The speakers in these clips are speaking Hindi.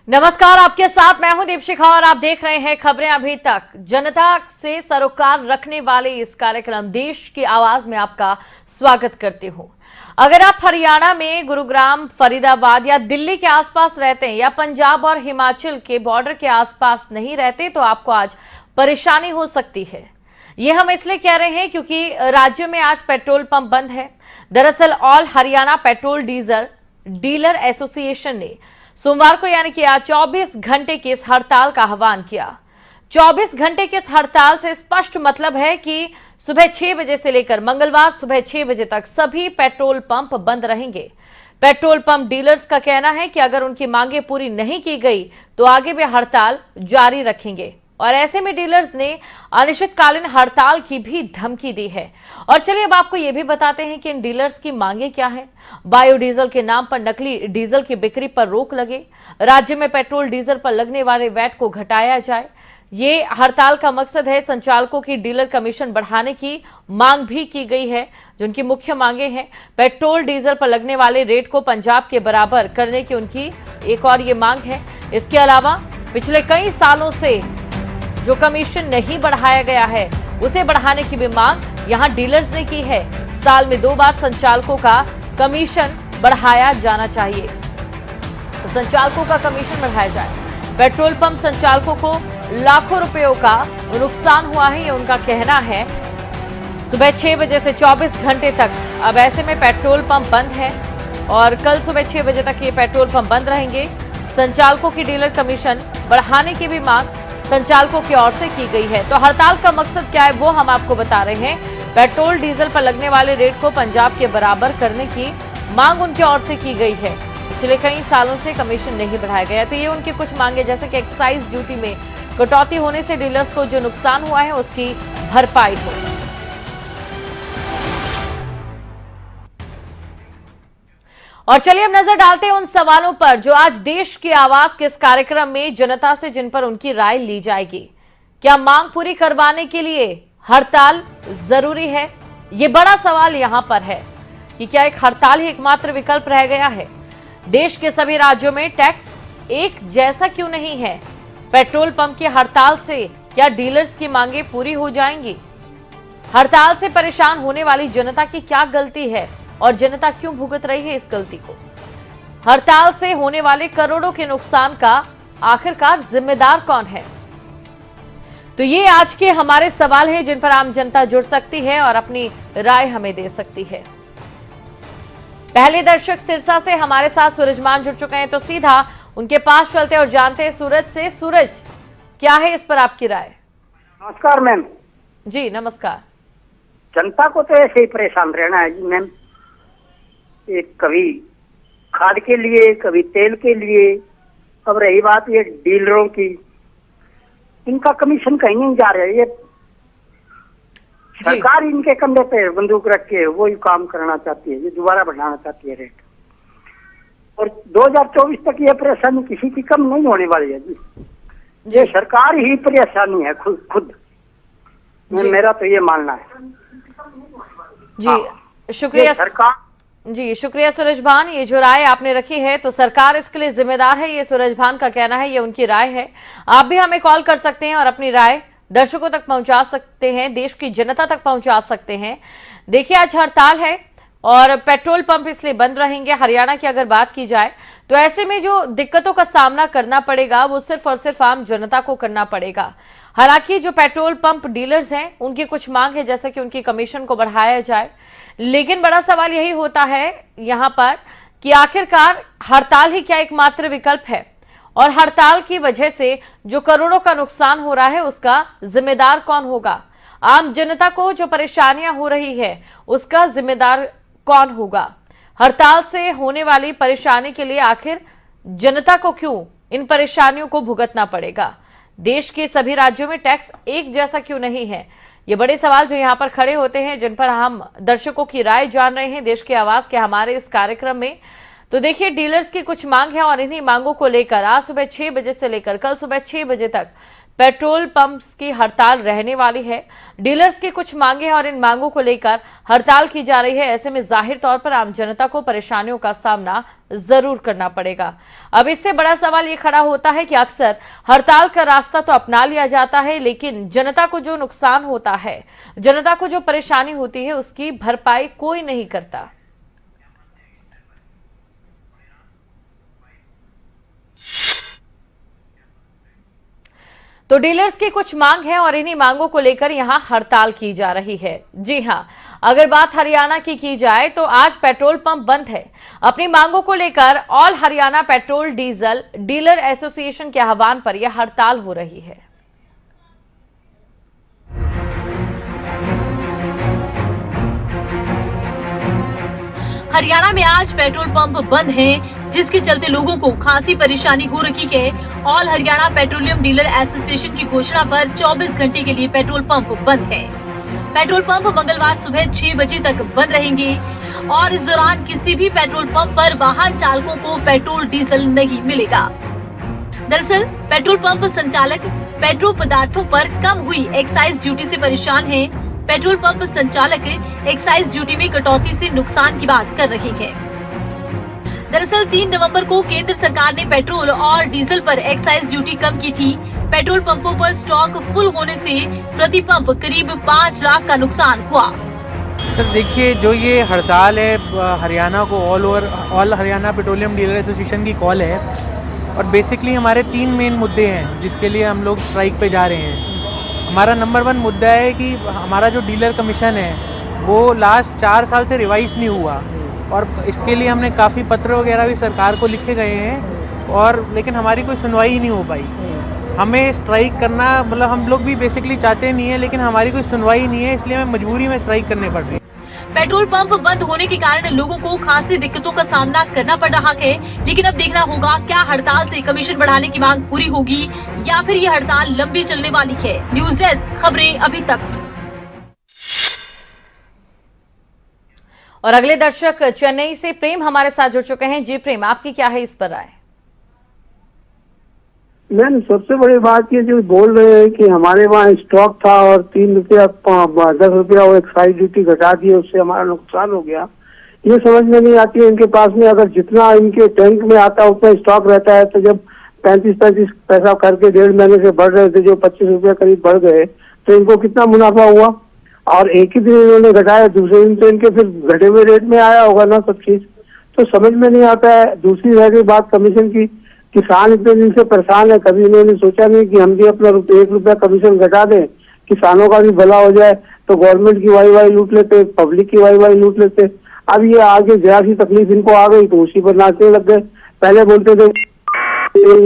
नमस्कार, आपके साथ मैं हूं दीपशिखा और आप देख रहे हैं खबरें अभी तक। जनता से सरोकार रखने वाले इस कार्यक्रम देश की आवाज में आपका स्वागत करती हूं। अगर आप हरियाणा में गुरुग्राम, फरीदाबाद या दिल्ली के आसपास रहते हैं या पंजाब और हिमाचल के बॉर्डर के आसपास नहीं रहते तो आपको आज परेशानी हो सकती है। ये हम इसलिए कह रहे हैं क्योंकि राज्य में आज पेट्रोल पंप बंद है। दरअसल all Haryana petrol diesel dealer association ने सोमवार को यानी कि आज 24 घंटे की इस हड़ताल का आह्वान किया। 24 घंटे की इस हड़ताल से स्पष्ट मतलब है कि सुबह 6 बजे से लेकर मंगलवार सुबह 6 बजे तक सभी पेट्रोल पंप बंद रहेंगे। पेट्रोल पंप डीलर्स का कहना है कि अगर उनकी मांगे पूरी नहीं की गई तो आगे भी हड़ताल जारी रखेंगे और ऐसे में डीलर्स ने अनिश्चितकालीन हड़ताल की भी धमकी दी है। और चलिए अब आपको यह भी बताते हैं कि इन डीलर्स की मांगे क्या है। बायोडीजल के नाम पर नकली डीजल की बिक्री पर रोक लगे, राज्य में पेट्रोल डीजल पर लगने वाले वैट को घटाया जाए। ये हड़ताल का मकसद है संचालकों की डीलर कमीशन बढ़ाने की मांग भी की गई है। जो उनकी मुख्य मांगे हैं, पेट्रोल डीजल पर लगने वाले रेट को पंजाब के बराबर करने की उनकी एक और ये मांग है। इसके अलावा पिछले कई सालों से जो कमीशन नहीं बढ़ाया गया है उसे बढ़ाने की भी मांग यहां डीलर्स ने की है। साल में 2 बार संचालकों का कमीशन बढ़ाया जाना चाहिए, तो संचालकों का कमीशन बढ़ाया जाए। पेट्रोल पंप संचालकों को लाखों रुपयों का नुकसान हुआ है, ये उनका कहना है। सुबह 6 बजे से 24 घंटे तक अब ऐसे में पेट्रोल पंप बंद है और कल सुबह 6 बजे तक ये पेट्रोल पंप बंद रहेंगे। संचालकों की डीलर कमीशन बढ़ाने की भी मांग संचालकों की ओर से की गई है। तो हड़ताल का मकसद क्या है वो हम आपको बता रहे हैं। पेट्रोल डीजल पर लगने वाले रेट को पंजाब के बराबर करने की मांग उनकी ओर से की गई है। पिछले कई सालों से कमीशन नहीं बढ़ाया गया, तो ये उनकी कुछ मांगे जैसे कि एक्साइज ड्यूटी में कटौती होने से डीलर्स को जो नुकसान हुआ है उसकी भरपाई हो। और चलिए अब नजर डालते हैं उन सवालों पर जो आज देश की आवाज के इस कार्यक्रम में जनता से जिन पर उनकी राय ली जाएगी। क्या मांग पूरी करवाने के लिए हड़ताल जरूरी है? ये बड़ा सवाल यहां पर है कि क्या एक हड़ताल ही एकमात्र विकल्प रह गया है? देश के सभी राज्यों में टैक्स एक जैसा क्यों नहीं है? पेट्रोल पंप की हड़ताल से क्या डीलर्स की मांगे पूरी हो जाएंगी? हड़ताल से परेशान होने वाली जनता की क्या गलती है और जनता क्यों भुगत रही है इस गलती को? हड़ताल से होने वाले करोड़ों के नुकसान का आखिरकार जिम्मेदार कौन है? तो ये आज के हमारे सवाल हैं जिन पर आम जनता जुड़ सकती है और अपनी राय हमें दे सकती है। पहले दर्शक सिरसा से हमारे साथ सूरजमान जुड़ चुके हैं, तो सीधा उनके पास चलते और जानते हैं सूरज से। सूरज, क्या है इस पर आपकी राय? नमस्कार मैम। जी नमस्कार। जनता को तो ऐसे ही परेशान रहना है जी मैम। एक कभी खाद के लिए, कभी तेल के लिए। अब रही बात ये डीलरों की, इनका कमीशन कहीं नहीं जा रहा है। ये सरकार इनके कंधे पे बंदूक रख के वही काम करना चाहती है, ये दोबारा बढ़ाना चाहती है रेट। और 2024 तक ये परेशानी किसी की कम नहीं होने वाली है जी। ये सरकार ही परेशानी है खुद। मेरा तो ये मानना है जी। शुक्रिया सरकार। जी शुक्रिया सूरज भान, ये जो राय आपने रखी है तो सरकार इसके लिए जिम्मेदार है, ये सूरज भान का कहना है, ये उनकी राय है। आप भी हमें कॉल कर सकते हैं और अपनी राय दर्शकों तक पहुंचा सकते हैं, देश की जनता तक पहुंचा सकते हैं। देखिए आज हड़ताल है और पेट्रोल पंप इसलिए बंद रहेंगे। हरियाणा की अगर बात की जाए तो ऐसे में जो दिक्कतों का सामना करना पड़ेगा वो सिर्फ और सिर्फ आम जनता को करना पड़ेगा। हालांकि जो पेट्रोल पंप डीलर्स हैं उनकी कुछ मांग है जैसे कि उनकी कमीशन को बढ़ाया जाए, लेकिन बड़ा सवाल यही होता है यहां पर कि आखिरकार हड़ताल ही क्या एकमात्र विकल्प है और हड़ताल की वजह से जो करोड़ों का नुकसान हो रहा है उसका जिम्मेदार कौन होगा? आम जनता को जो परेशानियां हो रही है उसका जिम्मेदार कौन होगा? हड़ताल से होने वाली परेशानी के लिए आखिर जनता को क्यों इन परेशानियों को भुगतना पड़ेगा? देश के सभी राज्यों में टैक्स एक जैसा क्यों नहीं है? ये बड़े सवाल जो यहाँ पर खड़े होते हैं जिन पर हम दर्शकों की राय जान रहे हैं देश की आवाज के हमारे इस कार्यक्रम में। तो देखिए डीलर्स की कुछ मांग है और इन्हीं मांगों को लेकर आज सुबह 6 बजे से लेकर कल सुबह 6 बजे तक पेट्रोल पंप्स की हड़ताल रहने वाली है। डीलर्स की कुछ मांगे हैं और इन मांगों को लेकर हड़ताल की जा रही है। ऐसे में जाहिर तौर पर आम जनता को परेशानियों का सामना जरूर करना पड़ेगा। अब इससे बड़ा सवाल ये खड़ा होता है कि अक्सर हड़ताल का रास्ता तो अपना लिया जाता है, लेकिन जनता को जो नुकसान होता है, जनता को जो परेशानी होती है, उसकी भरपाई कोई नहीं करता। तो डीलर्स की कुछ मांग है और इन्हीं मांगों को लेकर यहां हड़ताल की जा रही है। जी हां, अगर बात हरियाणा की जाए तो आज पेट्रोल पंप बंद है। अपनी मांगों को लेकर all Haryana petrol diesel dealer association के आह्वान पर यह हड़ताल हो रही है। हरियाणा में आज पेट्रोल पंप बंद हैं, जिसके चलते लोगों को खासी परेशानी हो रही है। All Haryana petroleum dealer association की घोषणा पर 24 घंटे के लिए पेट्रोल पंप बंद है। पेट्रोल पंप मंगलवार सुबह 6 बजे तक बंद रहेंगे और इस दौरान किसी भी पेट्रोल पंप पर वाहन चालकों को पेट्रोल डीजल नहीं मिलेगा। दरअसल पेट्रोल पंप संचालक पेट्रोल पदार्थों पर कम हुई एक्साइज ड्यूटी से परेशान हैं। पेट्रोल पंप संचालक एक्साइज ड्यूटी में कटौती से नुकसान की बात कर रहे हैं। दरअसल 3 नवंबर को केंद्र सरकार ने पेट्रोल और डीजल पर एक्साइज ड्यूटी कम की थी। पेट्रोल पंपों पर स्टॉक फुल होने से प्रति पंप करीब 5 लाख का नुकसान हुआ। सर देखिए, जो ये हड़ताल है हरियाणा को all Haryana petroleum dealer association की कॉल है और बेसिकली हमारे 3 मेन मुद्दे हैं जिसके लिए हम लोग स्ट्राइक पे जा रहे हैं। हमारा नंबर 1 मुद्दा है कि हमारा जो डीलर कमीशन है वो लास्ट 4 साल से रिवाइज नहीं हुआ और इसके लिए हमने काफ़ी पत्र वगैरह भी सरकार को लिखे गए हैं और लेकिन हमारी कोई सुनवाई ही नहीं हो पाई। हमें स्ट्राइक करना मतलब हम लोग भी बेसिकली चाहते नहीं है, लेकिन हमारी कोई सुनवाई नहीं है, इसलिए हमें मजबूरी में स्ट्राइक करनी पड़ रही है। पेट्रोल पंप बंद होने के कारण लोगों को खासी दिक्कतों का सामना करना पड़ रहा है, लेकिन अब देखना होगा क्या हड़ताल से कमीशन बढ़ाने की मांग पूरी होगी या फिर ये हड़ताल लंबी चलने वाली है। न्यूज डेस्क, खबरें अभी तक। और अगले दर्शक चेन्नई से प्रेम हमारे साथ जुड़ चुके हैं। जी प्रेम, आपकी क्या है इस पर राय? मैम, सबसे बड़ी बात ये जो बोल रहे हैं कि हमारे वहाँ स्टॉक था और 3 रुपया 10 रुपया वो एक्साइज ड्यूटी घटा दी, उससे हमारा नुकसान हो गया। ये समझ में नहीं आती है इनके पास में अगर जितना इनके टैंक में आता है उतना स्टॉक रहता है, तो जब 35 पैसा करके 1.5 महीने से बढ़ रहे थे, जो 25 रुपया करीब बढ़ गए, तो इनको कितना मुनाफा हुआ। और एक ही दिन इन्होंने घटाया, दूसरे दिन तो इनके फिर घटे हुए रेट में आया होगा ना सब चीज, तो समझ में नहीं आता है। दूसरी रह गई बात कमीशन की, किसान इतने दिन से परेशान है, कभी इन्होंने सोचा नहीं कि हम भी अपना 1 रुपया कमीशन घटा दें, किसानों का भी भला हो जाए। तो गवर्नमेंट की वाई लूट लेते, पब्लिक की वाई लूट लेते। अब ये आगे जरा सी तकलीफ इनको आ गई तो उसी पर नाचने लग गए। पहले बोलते थे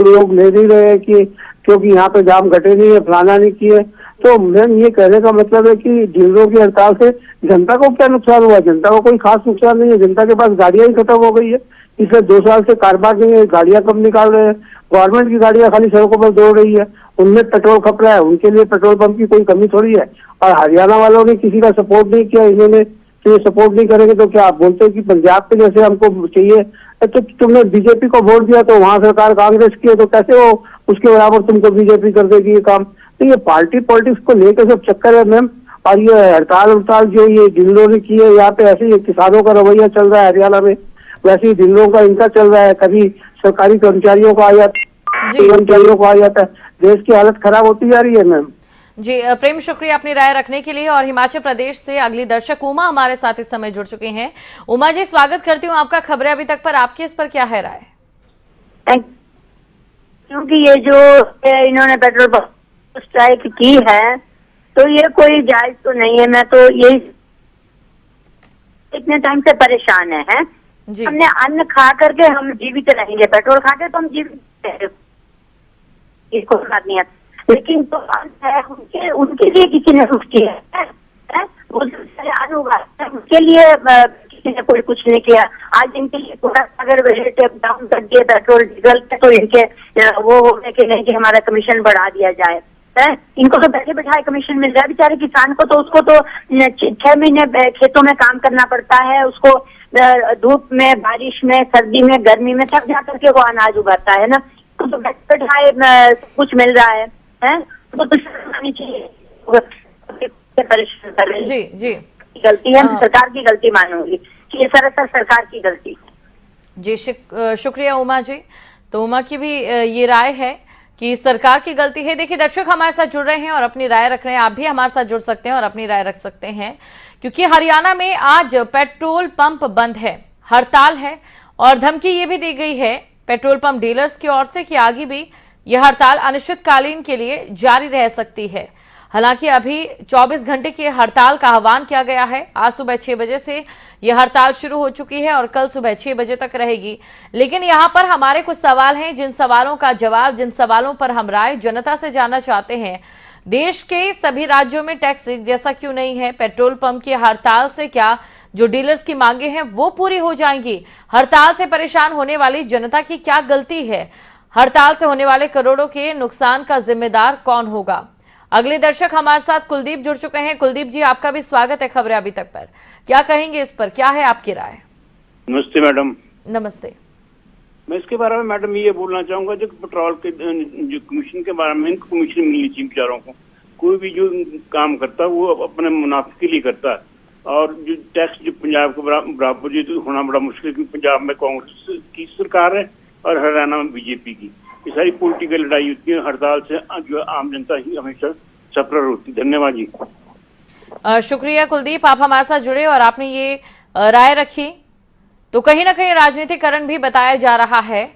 लोग ले नहीं रहे कि क्योंकि यहाँ पे दाम घटे नहीं है, फलाना नहीं किए। तो मैम ये कहने का मतलब है कि डीलरों की हड़ताल से जनता को क्या नुकसान हुआ? जनता को कोई खास नुकसान नहीं है, जनता के पास गाड़ियां ही खत्म हो गई है। पिछले 2 साल से कारोबार नहीं है, गाड़ियां कम निकाल रहे हैं, गवर्नमेंट की गाड़ियां खाली सड़कों पर दौड़ रही है, उनमें पेट्रोल खप रहा है, उनके लिए पेट्रोल पंप की कोई कमी थोड़ी है। और हरियाणा वालों ने किसी का सपोर्ट नहीं किया, इन्होंने तो ये सपोर्ट नहीं करेंगे तो क्या आप बोलते हैं कि पंजाब के जैसे हमको चाहिए? तो तुमने बीजेपी को वोट दिया तो वहाँ सरकार कांग्रेस की है, तो कैसे वो उसके बराबर तुमको बीजेपी कर देगी ये काम? तो ये पार्टी पॉलिटिक्स को लेकर सब चक्कर है मैम। और ये हड़ताल जो ये डीलरों ने की है, यहाँ पे ऐसे ही किसानों का रवैया चल रहा है हरियाणा में, वैसे ही डीलरों का इनका चल रहा है। कभी सरकारी कर्मचारियों को आ जाता है, कर्मचारियों को आ जाता है, देश की हालत खराब होती जा रही है मैम। जी प्रेम, शुक्रिया अपनी राय रखने के लिए। और हिमाचल प्रदेश से अगली दर्शक उमा हमारे साथ इस समय जुड़ चुके हैं। उमा जी, स्वागत करती हूँ आपका खबरें अभी तक पर। आपकी इस पर क्या है राय? क्योंकि ये जो इन्होंने पेट्रोल पंप स्ट्राइक की है तो ये कोई जायज तो नहीं है। मैं तो यही इतने टाइम से परेशान है हमने अन्न खा करके हम जीवित रहेंगे, पेट्रोल खा के तो हम जीवित इसको बात नहीं है, लेकिन जो अन्न है उनके लिए किसी ने कुछ किया है? वो अन्न उगाते हैं उसके लिए किसी ने कोई कुछ नहीं किया। आज इनके लिए थोड़ा अगर रेट डाउन कर दिए पेट्रोल डीजल पे तो इनके वो हो गए कि नहीं कि हमारा कमीशन बढ़ा दिया जाए। इनको तो बैठे बैठाए कमीशन मिल रहा है, बेचारे किसान को तो उसको तो 6 महीने खेतों में काम करना पड़ता है, उसको धूप में, बारिश में, सर्दी में, गर्मी में सब जा करके वो अनाज उगाता है ना, तो बैठे बैठाए कुछ मिल रहा है। तो शर्म आनी चाहिए। परेशान कर रही जी जी गलती है, सरकार की गलती मानूंगी कि ये सरासर सरकार की गलती। जी शुक्रिया उमा जी। तो उमा की भी ये राय है कि सरकार की गलती है। देखिए दर्शक हमारे साथ जुड़ रहे हैं और अपनी राय रख रहे हैं, आप भी हमारे साथ जुड़ सकते हैं और अपनी राय रख सकते हैं, क्योंकि हरियाणा में आज पेट्रोल पंप बंद है, हड़ताल है और धमकी ये भी दी गई है पेट्रोल पंप डीलर्स की ओर से कि आगे भी यह हड़ताल अनिश्चितकालीन के लिए जारी रह सकती है। हालांकि अभी 24 घंटे की हड़ताल का आह्वान किया गया है। आज सुबह 6 बजे से यह हड़ताल शुरू हो चुकी है और कल सुबह 6 बजे तक रहेगी। लेकिन यहाँ पर हमारे कुछ सवाल हैं, जिन सवालों का जवाब, जिन सवालों पर हम राय जनता से जानना चाहते हैं। देश के सभी राज्यों में टैक्स एक जैसा क्यों नहीं है? पेट्रोल पंप की हड़ताल से क्या जो डीलर्स की मांगे हैं वो पूरी हो जाएंगी? हड़ताल से परेशान होने वाली जनता की क्या गलती है? हड़ताल से होने वाले करोड़ों के नुकसान का जिम्मेदार कौन होगा? अगले दर्शक हमारे साथ कुलदीप जुड़ चुके हैं। कुलदीप जी, आपका भी स्वागत है खबरें अभी तक पर। क्या कहेंगे इस पर, क्या है आपकी राय? नमस्ते मैडम। नमस्ते। मैं इसके बारे में मैडम ये बोलना चाहूंगा, जो पेट्रोल के जो कमीशन के बारे में, इनको कमीशन मिलनी चाहिए बेचारों को। कोई भी जो काम करता है वो अपने मुनाफे के लिए करता है, और जो टैक्स जो पंजाब के बराबर जो होना बड़ा मुश्किल, क्योंकि पंजाब में कांग्रेस की सरकार है और हरियाणा में बीजेपी की। ये सारी पॉलिटिकल लड़ाई होती है, हड़ताल से जो आम जनता ही हमेशा सफर होती। धन्यवाद जी। शुक्रिया कुलदीप, आप हमारे साथ जुड़े और आपने ये राय रखी। तो कहीं ना कहीं राजनीतिकरण भी बताया जा रहा है,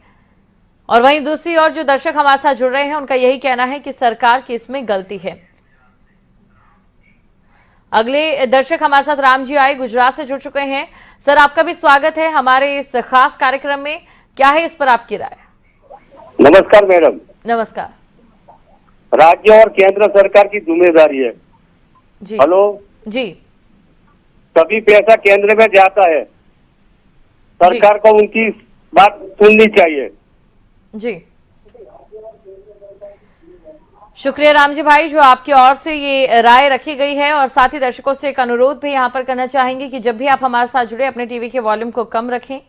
और वहीं दूसरी ओर जो दर्शक हमारे साथ जुड़ रहे हैं उनका यही कहना है कि सरकार की इसमें गलती है। अगले दर्शक हमारे साथ राम जी आए, गुजरात से जुड़ चुके हैं। सर, आपका भी स्वागत है हमारे इस खास कार्यक्रम में। क्या है इस पर आपकी राय? नमस्कार मैडम। नमस्कार। राज्य और केंद्र सरकार की जिम्मेदारी है। जी हेलो जी। सभी पैसा केंद्र में जाता है, सरकार को उनकी बात सुननी चाहिए। जी शुक्रिया राम जी भाई, जो आपकी ओर से ये राय रखी गई है। और साथ ही दर्शकों से एक अनुरोध भी यहाँ पर करना चाहेंगे कि जब भी आप हमारे साथ जुड़े अपने टीवी के वॉल्यूम को कम रखें।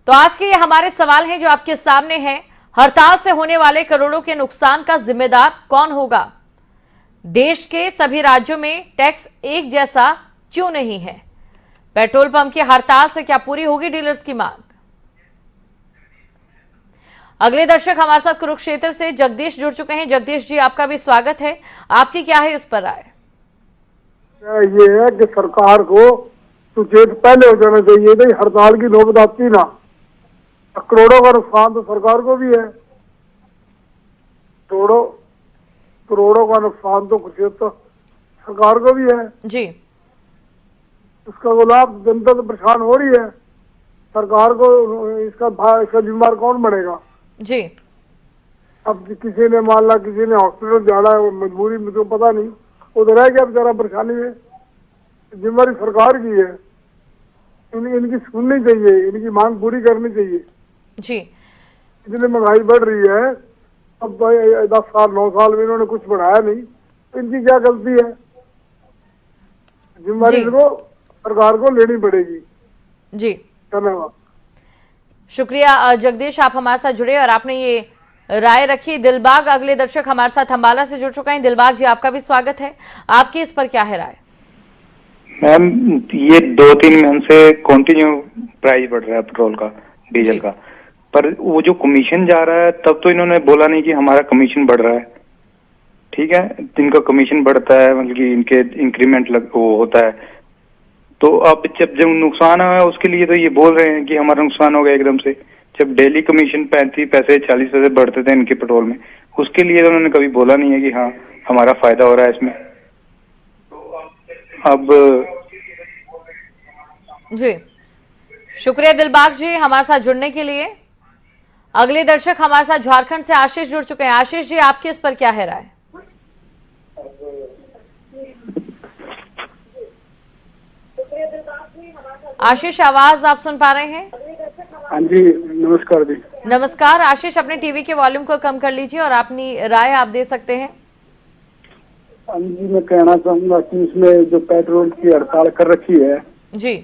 तो आज के ये हमारे सवाल हैं जो आपके सामने हैं। हड़ताल से होने वाले करोड़ों के नुकसान का जिम्मेदार कौन होगा? देश के सभी राज्यों में टैक्स एक जैसा क्यों नहीं है? पेट्रोल पंप की हड़ताल से क्या पूरी होगी डीलर्स की मांग? अगले दर्शक हमारे साथ कुरुक्षेत्र से जगदीश जुड़ चुके हैं। जगदीश जी, आपका भी स्वागत है। आपकी क्या है इस पर राय? ये है कि सरकार को सुचेत पहले हो जाना चाहिए। भाई हड़ताल की नौबत आती ना, करोड़ों का नुकसान तो सरकार को भी है। करोड़ों का नुकसान तो कुछ तो सरकार को भी है जी। उसका लाभ जनता तो परेशान हो रही है। सरकार को इसका जिम्मेदार कौन बनेगा? जी। अब किसी ने मान ला किसी ने हॉस्पिटल जाना है, मजबूरी में तो पता नहीं, वो तो रह गया बेचारा परेशानी में। जिम्मेदारी सरकार की है, इनकी सुननी चाहिए, इनकी मांग पूरी करनी चाहिए जी। इतनी महंगाई बढ़ रही है, अब 10 साल 9 साल में इन्होंने कुछ बढ़ाया नहीं, तो इनकी क्या गलती है? जिम्मेदारी इनको सरकार को लेनी पड़ेगी। जी धन्यवाद। शुक्रिया जगदीश, आप हमारे साथ जुड़े और आपने ये राय रखी। दिलबाग अगले दर्शक हमारे साथ अंबाला से जुड़ चुके हैं। दिलबाग जी, आपका भी स्वागत है। आपकी इस पर क्या है राय? मैम, ये 2-3 महीने से कंटिन्यू प्राइस बढ़ रहा है पेट्रोल का, डीजल का, पर वो जो कमीशन जा रहा है तब तो इन्होंने बोला नहीं कि हमारा कमीशन बढ़ रहा है। ठीक है, इनका कमीशन बढ़ता है, मतलब कि इनके इंक्रीमेंट वो होता है। तो अब जब नुकसान है उसके लिए तो ये बोल रहे हैं कि हमारा नुकसान हो गया एकदम से। जब डेली कमीशन 35 पैसे 40 पैसे बढ़ते थे इनके पेट्रोल में, उसके लिए तो उन्होंने कभी बोला नहीं है कि हाँ हमारा फायदा हो रहा है इसमें। अब जी शुक्रिया दिलबाग जी हमारे साथ जुड़ने के लिए। अगले दर्शक हमारे साथ झारखंड से आशीष जुड़ चुके हैं। आशीष जी, आपकी इस पर क्या है राय? आशीष, आवाज आप सुन पा रहे हैं? हाँ जी, नमस्कार जी। नमस्कार आशीष, अपने टीवी के वॉल्यूम को कम कर लीजिए और अपनी राय आप दे सकते हैं। हाँ जी, मैं कहना चाहूंगा कि इसमें जो पेट्रोल की हड़ताल कर रखी है जी,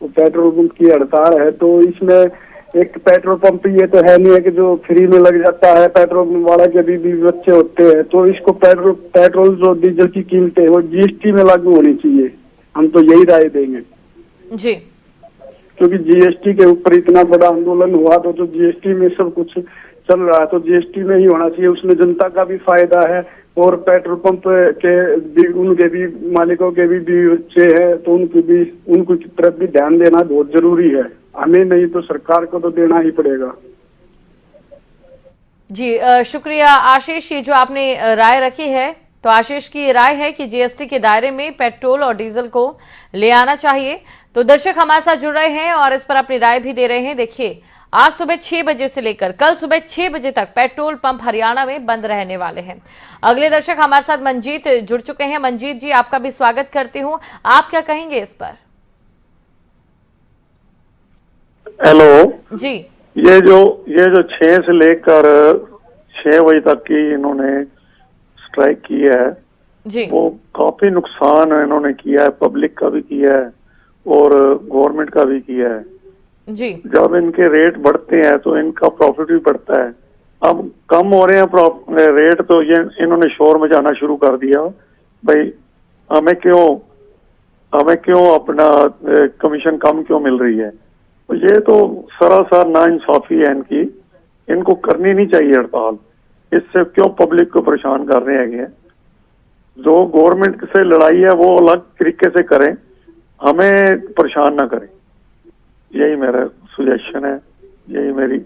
वो पेट्रोल पंप की हड़ताल है, तो इसमें एक पेट्रोल पंप ये तो है नहीं है कि जो फ्री में लग जाता है, पेट्रोल वाला के भी बच्चे होते हैं, तो इसको पेट्रोल जो डीजल की कीमतें है वो जीएसटी में लागू होनी चाहिए। हम तो यही राय देंगे जी, क्योंकि जीएसटी के ऊपर इतना बड़ा आंदोलन हुआ तो जीएसटी में सब कुछ चल रहा है, तो जीएसटी में ही होना चाहिए। उसमें जनता का भी फायदा है और पेट्रोल पंप के भी उनके भी मालिकों के भी बच्चे हैं, तो उनको की तरफ भी ध्यान देना बहुत जरूरी है। हमें नहीं तो सरकार को तो देना ही पड़ेगा। जी शुक्रिया आशीष, ये जो आपने राय रखी है, तो आशीष की राय है कि जीएसटी के दायरे में पेट्रोल और डीजल को ले आना चाहिए। तो दर्शक हमारे साथ जुड़ रहे हैं और इस पर अपनी राय भी दे रहे हैं। देखिए, आज सुबह 6 बजे से लेकर कल सुबह 6 बजे तक पेट्रोल पंप हरियाणा में बंद रहने वाले हैं। अगले दर्शक हमारे साथ मंजीत जुड़ चुके हैं। मंजीत जी, आपका भी स्वागत करती हूँ, आप क्या कहेंगे इस पर? हेलो जी, ये जो 6 से लेकर 6 बजे तक की इन्होंने स्ट्राइक की है जी, वो काफी नुकसान इन्होंने किया है, पब्लिक का भी किया है और गवर्नमेंट का भी किया है जी। जब इनके रेट बढ़ते हैं तो इनका प्रॉफिट भी बढ़ता है। अब कम हो रहे हैं रेट तो ये इन्होंने शोर मचाना शुरू कर दिया, भाई हमें क्यों अपना कमीशन कम क्यों मिल रही है। तो ये तो सरासर नाइंसाफी है इनकी, इनको करनी नहीं चाहिए हड़ताल। इससे क्यों पब्लिक को परेशान कर रहे हैं। जो गवर्नमेंट से लड़ाई है वो अलग तरीके से करें, हमें परेशान ना करें। यही मेरा सुजेशन है, यही मेरी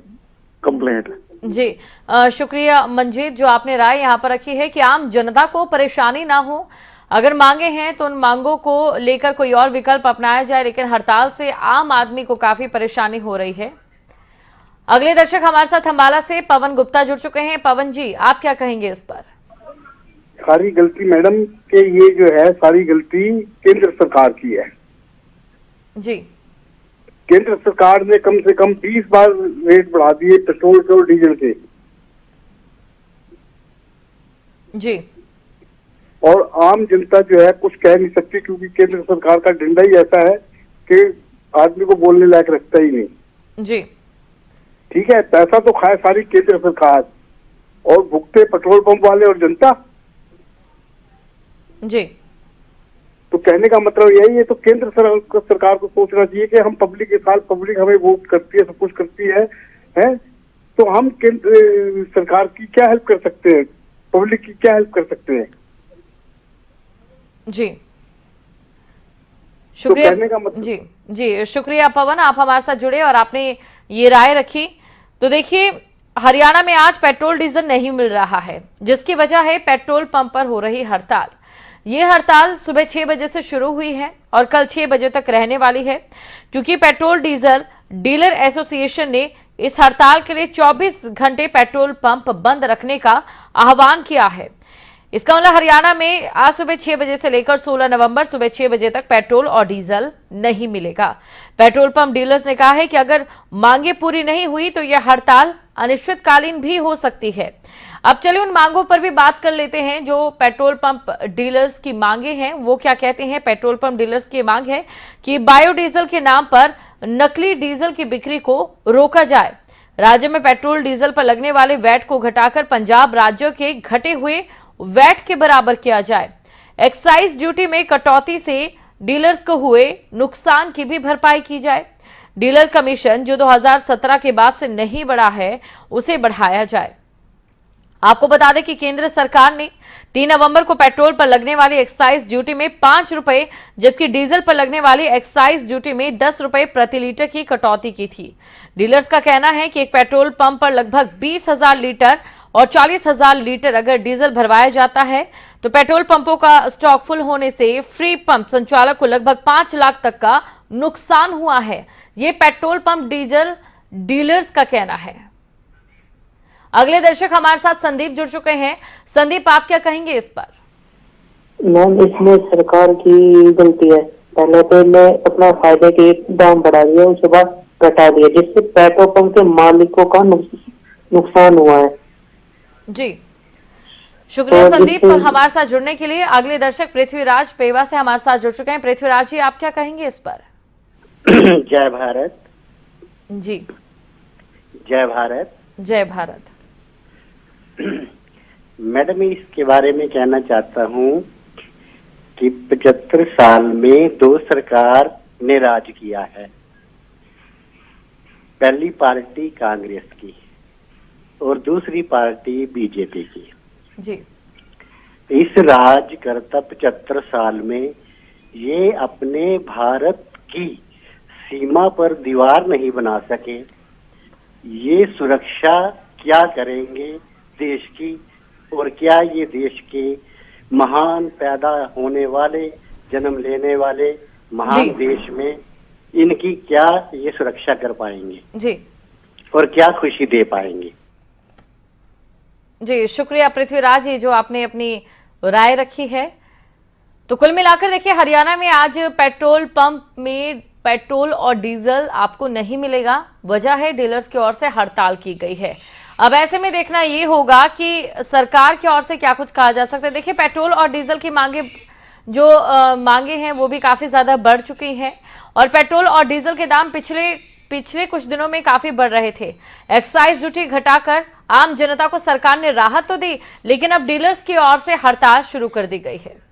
कंप्लेंट है। जी शुक्रिया मंजीत, जो आपने राय यहाँ पर रखी है कि आम जनता को परेशानी ना हो, अगर मांगे हैं तो उन मांगों को लेकर कोई और विकल्प अपनाया जाए, लेकिन हड़ताल से आम आदमी को काफी परेशानी हो रही है। अगले दर्शक हमारे साथ अंबाला से पवन गुप्ता जुड़ चुके हैं। पवन जी, आप क्या कहेंगे इस पर? सारी गलती मैडम के ये जो है सारी गलती केंद्र सरकार की है जी। केंद्र सरकार ने कम से कम 20 बार रेट बढ़ा दिए पेट्रोल के और डीजल के जी, और आम जनता जो है कुछ कह नहीं सकती, क्योंकि केंद्र सरकार का डंडा ही ऐसा है कि आदमी को बोलने लायक रखता ही नहीं जी। ठीक है, पैसा तो खाए सारी केंद्र सरकार और भुगते पेट्रोल पंप वाले और जनता। जी, तो कहने का मतलब यही है, तो केंद्र सरकार को सोचना चाहिए कि हम पब्लिक के साथ, पब्लिक हमें वोट करती है, सब कुछ करती है तो हम केंद्र सरकार की क्या हेल्प कर सकते हैं, पब्लिक की क्या हेल्प कर सकते हैं। जी शुक्रिया। तो कहने का मतलब जी जी शुक्रिया पवन, आप हमारे साथ जुड़े और आपने ये राय रखी। तो देखिए, हरियाणा में आज पेट्रोल डीजल नहीं मिल रहा है, जिसकी वजह है पेट्रोल पंप पर हो रही हड़ताल। ये हड़ताल सुबह 6 बजे से शुरू हुई है और कल 6 बजे तक रहने वाली है, क्योंकि पेट्रोल डीजल डीलर एसोसिएशन ने इस हड़ताल के लिए 24 घंटे पेट्रोल पंप बंद रखने का आह्वान किया है। इसका मतलब हरियाणा में आज सुबह 6 बजे से लेकर 16 नवंबर सुबह 6 बजे तक पेट्रोल और डीजल नहीं मिलेगा। पेट्रोल पंप डीलर्स ने कहा है कि अगर मांगे पूरी नहीं हुई तो यह हड़ताल अनिश्चितकालीन भी हो सकती है। अब चलिए उन मांगों पर भी बात कर लेते हैं जो पेट्रोल पंप डीलर्स की मांगे हैं। वो क्या कहते हैं? पेट्रोल पंप डीलर्स की मांग है कि बायोडीजल के नाम पर नकली डीजल की बिक्री को रोका जाए। राज्य में पेट्रोल डीजल पर लगने वाले वैट को घटाकर पंजाब राज्यों के घटे हुए वैट के बराबर किया जाए। एक्साइज ड्यूटी में कटौती से डीलर्स को हुए नुकसान की भी भरपाई की जाए। डीलर कमीशन जो 2017 के बाद से नहीं बढ़ा है, उसे बढ़ाया जाए। आपको बता दें कि केंद्र सरकार ने 3 नवंबर को पेट्रोल पर लगने वाली एक्साइज ड्यूटी में 5 रुपए, जबकि डीजल पर लगने वाली एक्साइज ड्यूटी में 10 रुपए प्रति लीटर की कटौती की थी। डीलर्स का कहना है कि एक पेट्रोल पंप पर लगभग 20,000 लीटर और 40,000 लीटर अगर डीजल भरवाया जाता है तो पेट्रोल पंपों का स्टॉक फुल होने से फ्री पंप संचालक को लगभग 5 लाख तक का नुकसान हुआ है। ये पेट्रोल पंप डीजल डीलर्स का कहना है। अगले दर्शक हमारे साथ संदीप जुड़ चुके हैं। संदीप, आप क्या कहेंगे इस पर? मैम, इसमें सरकार की गलती है। पहले अपना फायदे के दाम बढ़ा दिया, उसके बाद घटा दिया, जिससे पेट्रोल पंप के मालिकों का नुकसान हुआ है। जी शुक्रिया संदीप हमारे साथ जुड़ने के लिए। अगले दर्शक पृथ्वीराज पेवा से हमारे साथ जुड़ चुके हैं। पृथ्वीराज जी, आप क्या कहेंगे इस पर? जय भारत जी जय भारत। जय भारत। मैडम इसके बारे में कहना चाहता हूँ कि 75 साल में 2 सरकार ने राज किया है। पहली पार्टी कांग्रेस की और दूसरी पार्टी बीजेपी की। जी। इस राज करता 75 साल में ये अपने भारत की सीमा पर दीवार नहीं बना सके। ये सुरक्षा क्या करेंगे देश की, और क्या ये देश के महान पैदा होने वाले, जन्म लेने वाले महान देश में इनकी क्या ये सुरक्षा कर पाएंगे जी, और क्या खुशी दे पाएंगे। जी शुक्रिया पृथ्वीराज, ये जो आपने अपनी राय रखी है। तो कुल मिलाकर देखिए, हरियाणा में आज पेट्रोल पंप में पेट्रोल और डीजल आपको नहीं मिलेगा। वजह है डीलर्स की ओर से हड़ताल की गई है। अब ऐसे में देखना ये होगा कि सरकार की ओर से क्या कुछ कहा जा सकता है। देखिए, पेट्रोल और डीजल की मांगे हैं वो भी काफी ज्यादा बढ़ चुकी हैं, और पेट्रोल और डीजल के दाम पिछले कुछ दिनों में काफी बढ़ रहे थे। एक्साइज ड्यूटी घटाकर आम जनता को सरकार ने राहत तो दी, लेकिन अब डीलर्स की ओर से हड़ताल शुरू कर दी गई है।